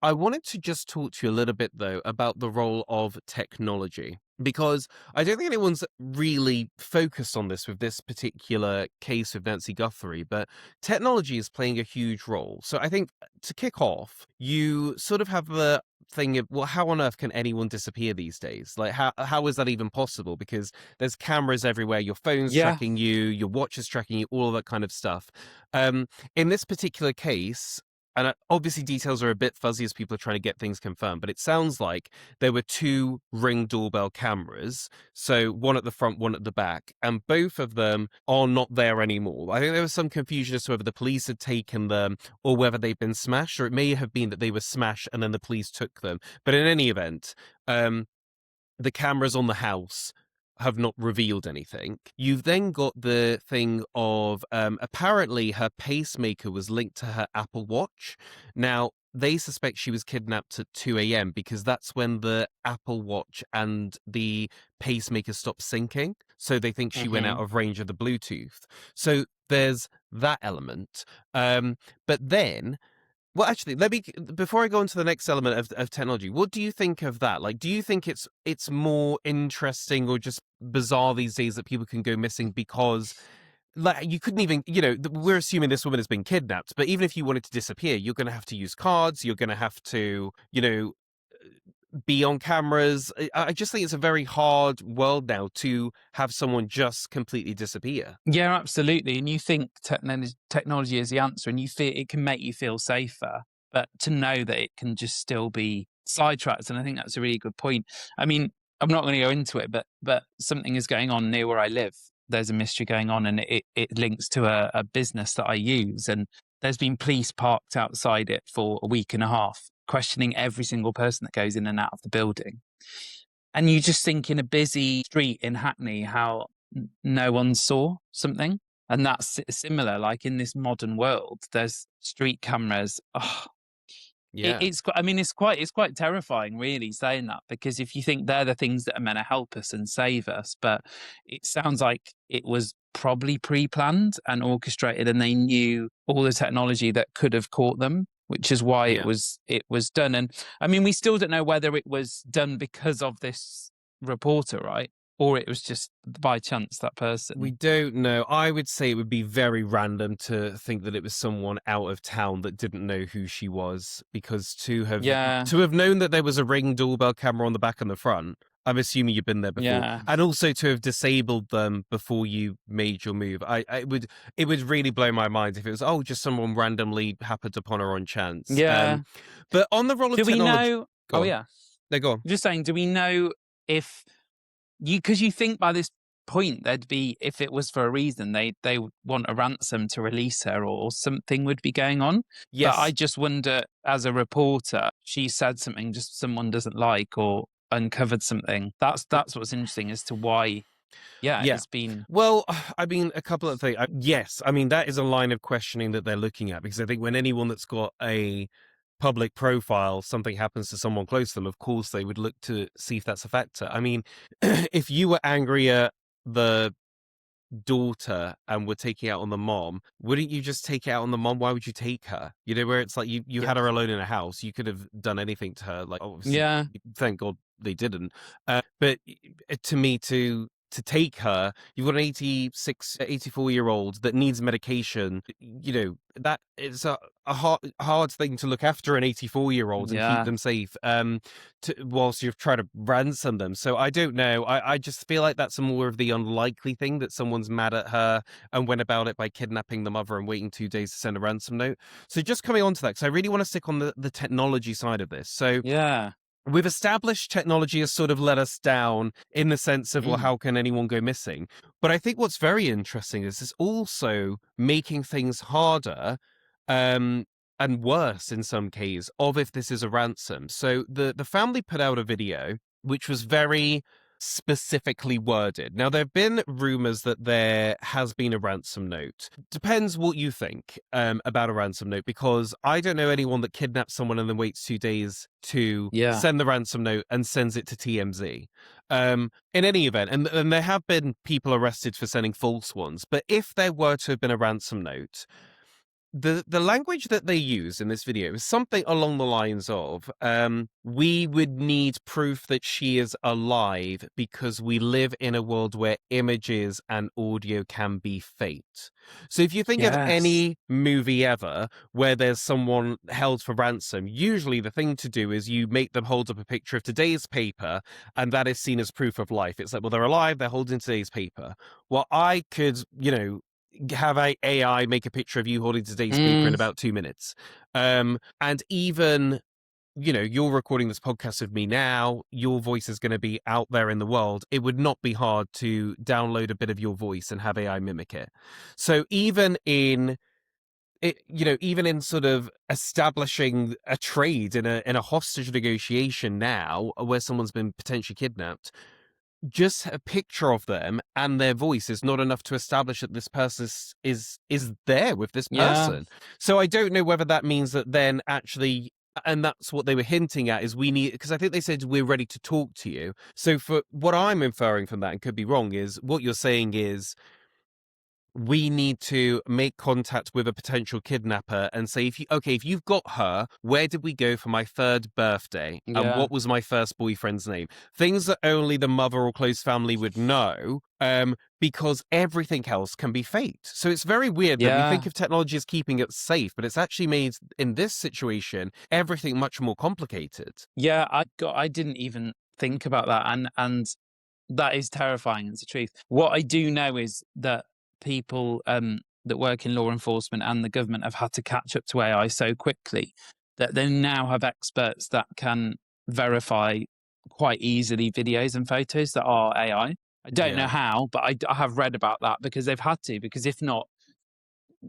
I wanted to just talk to you a little bit, though, about the role of technology, because I don't think anyone's really focused on this with this particular case of Nancy Guthrie, but technology is playing a huge role. So I think to kick off, you sort of have the thing of, well, how on earth can anyone disappear these days? Like, how is that even possible? Because there's cameras everywhere, your phone's Yeah. tracking you, your watch is tracking you, all of that kind of stuff. In this particular case, and obviously details are a bit fuzzy as people are trying to get things confirmed, but it sounds like there were two Ring doorbell cameras, so one at the front, one at the back, and both of them are not there anymore. I think there was some confusion as to whether the police had taken them or whether they've been smashed, or it may have been that they were smashed and then the police took them. But in any event, um, the cameras on the house have not revealed anything. You've then got the thing of apparently her pacemaker was linked to her Apple Watch. Now, they suspect she was kidnapped at 2 a.m. because that's when the Apple Watch and the pacemaker stopped syncing. So they think she went out Hmm. of range of the Bluetooth. So there's that element. But then well, actually, let me before I go on to the next element of technology, what do you think of that? Like, do you think it's more interesting or just bizarre these days that people can go missing because, like, you couldn't even, we're assuming this woman has been kidnapped, but even if you wanted to disappear, you're going to have to use cards, you're going to have to, be on cameras. I just think it's a very hard world now to have someone just completely disappear. Yeah, absolutely. And you think technology is the answer, and you feel it can make you feel safer, but to know that it can just still be sidetracked, and I think that's a really good point. I mean, I'm not going to go into it, but something is going on near where I live. There's a mystery going on, and it links to a business that I use, and there's been police parked outside it for a week and a half, questioning every single person that goes in and out of the building. And you just think in a busy street in Hackney how no one saw something. And that's similar. Like in this modern world, there's street cameras. Oh, Yeah. I mean, it's quite terrifying, really, saying that, because if you think they're the things that are meant to help us and save us, but it sounds like it was probably pre-planned and orchestrated, and they knew all the technology that could have caught them, which is why Yeah. it was done. And I mean, we still don't know whether it was done because of this reporter, right? Or it was just by chance that We person. don't know. I would say it would be very random to think that it was someone out of town that didn't know who she was, because Yeah, to have known that there was a Ring doorbell camera on the back and the front, I'm assuming you've been there before, yeah, and also to have disabled them before you made your move. It would really blow my mind if it was just someone randomly happened upon her on chance. yeah. But on the role of Do we technology, know? go Oh, on, yeah. no, go on. Just saying, do we know if because you think by this point there'd be, if it was for a reason, they would want a ransom to release her, or something would be going on. But I Yes, just wonder, as a reporter, she said something just someone doesn't like, or uncovered something. That's what's interesting as to why, yeah, yeah. it's been. Well, I mean, a couple of things. Yes, I mean, that is a line of questioning that they're looking at, because I think when anyone that's got a public profile, something happens to someone close to them, of course, they would look to see if that's a factor. I mean, if you were angry at the daughter and were taking out on the mom, wouldn't you just take it out on the mom? Why would you take her? Where it's like you Yeah, had her alone in a house, you could have done anything to her. Like, obviously, yeah, thank God they didn't. But to me, to take her, you've got an 84-year-old that needs medication. That is a hard thing to look after an 84-year-old and keep yeah. them safe. Whilst you've tried to ransom them. So I don't know. I just feel like that's more of the unlikely thing, that someone's mad at her and went about it by kidnapping the mother and waiting 2 days to send a ransom note. So just coming on to that, because I really want to stick on the technology side of this. So Yeah. we've established technology has sort of let us down in the sense of, well, Mm. how can anyone go missing? But I think what's very interesting is it's also making things harder, um, and worse in some cases, of if this is a ransom. So the family put out a video which was very specifically worded. Now, there have been rumors that there has been a ransom note. Depends what you think about a ransom note, because I don't know anyone that kidnaps someone and then waits 2 days to Yeah. send the ransom note and sends it to TMZ. In any event, and there have been people arrested for sending false ones, but if there were to have been a ransom note, the language that they use in this video is something along the lines of, we would need proof that she is alive because we live in a world where images and audio can be faked. So if you think of Yes. any movie ever where there's someone held for ransom, usually the thing to do is you make them hold up a picture of today's paper, and that is seen as proof of life. It's like, well, they're alive, they're holding today's paper. Well, I could, have a AI make a picture of you holding today's paper in Mm, about 2 minutes. And even, you're recording this podcast with me now, your voice is going to be out there in the world. It would not be hard to download a bit of your voice and have AI mimic it. So even in sort of establishing a trade in a hostage negotiation now, where someone's been potentially kidnapped, just a picture of them and their voice is not enough to establish that this person is there with this yeah. person. So I don't know whether that means that then actually, and that's what they were hinting at, is we need, because I think they said we're ready to talk to you. So for what I'm inferring from that, and could be wrong, is what you're saying is we need to make contact with a potential kidnapper and say, if you've got her, where did we go for my third birthday? And Yeah. what was my first boyfriend's name? Things that only the mother or close family would know, because everything else can be faked. So it's very weird that we Yeah. think of technology as keeping it safe, but it's actually made, in this situation, everything much more complicated. Yeah. I didn't even think about that. And that is terrifying. It's the truth. What I do know is that people that work in law enforcement and the government have had to catch up to AI so quickly that they now have experts that can verify quite easily videos and photos that are AI. I don't know Yeah. how, but I have read about that because they've had to. Because if not,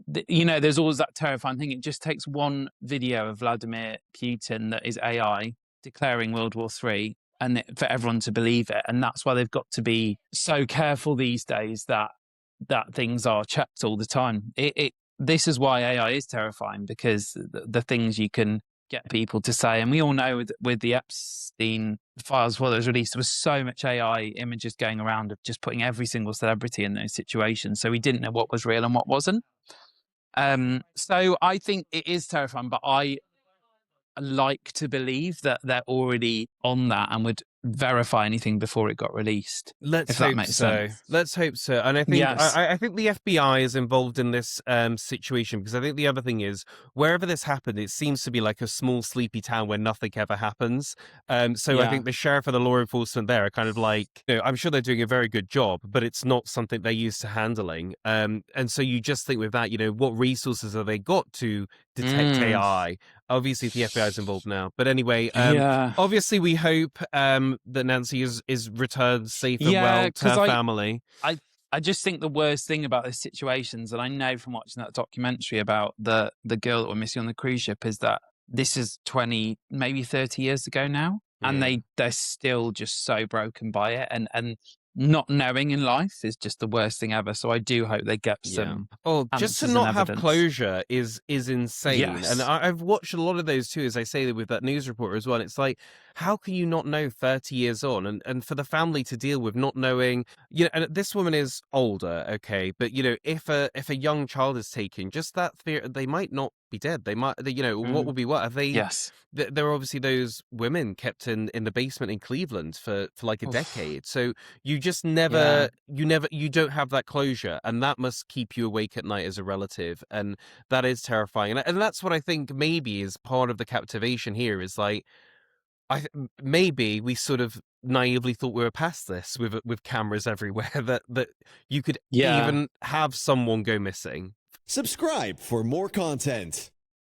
there's always that terrifying thing. It just takes one video of Vladimir Putin that is AI declaring World War III, and for everyone to believe it. And that's why they've got to be so careful these days that things are checked all the time. This is why AI is terrifying, because the things you can get people to say, and we all know with the Epstein files, what was released, there was so much AI images going around of just putting every single celebrity in those situations. So we didn't know what was real and what wasn't. So I think it is terrifying, but I like to believe that they're already on that and would verify anything before it got released, Let's if that hope makes so. sense. Let's hope so. And I think Yes. I think the FBI is involved in this situation, because I think the other thing is, wherever this happened, it seems to be like a small sleepy town where nothing ever happens. So I Yeah. think the sheriff and the law enforcement there are kind of like, I'm sure they're doing a very good job, but it's not something they're used to handling. And so you just think with that, what resources have they got to detect Mm. AI? Obviously, the FBI is involved now. But anyway, Yeah. obviously, we hope that Nancy is returned safe and Yeah. well to Because her family. I, I just think the worst thing about these situations, and I know from watching that documentary about the girl that were missing on the cruise ship, is that this is 20, maybe 30 years ago now, and Yeah. they're still just so broken by it, and not knowing in life is just the worst thing ever. So I do hope they get Yeah. some Oh, just to answers and not have evidence. closure is insane. And Yes. I've watched a lot of those too, as I say, with that news reporter as well. And it's like, how can you not know 30 years on? And for the family to deal with not knowing, and this woman is older, okay, but if a young child is taken, just that fear, they might not be dead. They might, what Mm. will be what? Have they? Yes. There are obviously those women kept in the basement in Cleveland for like a Oof. decade. So you just Yeah. you don't have that closure, and that must keep you awake at night as a relative, and that is terrifying. And that's what I think maybe is part of the captivation here, is like, maybe we sort of naively thought we were past this with cameras everywhere, that you could Yeah. even have someone go missing. Subscribe for more content.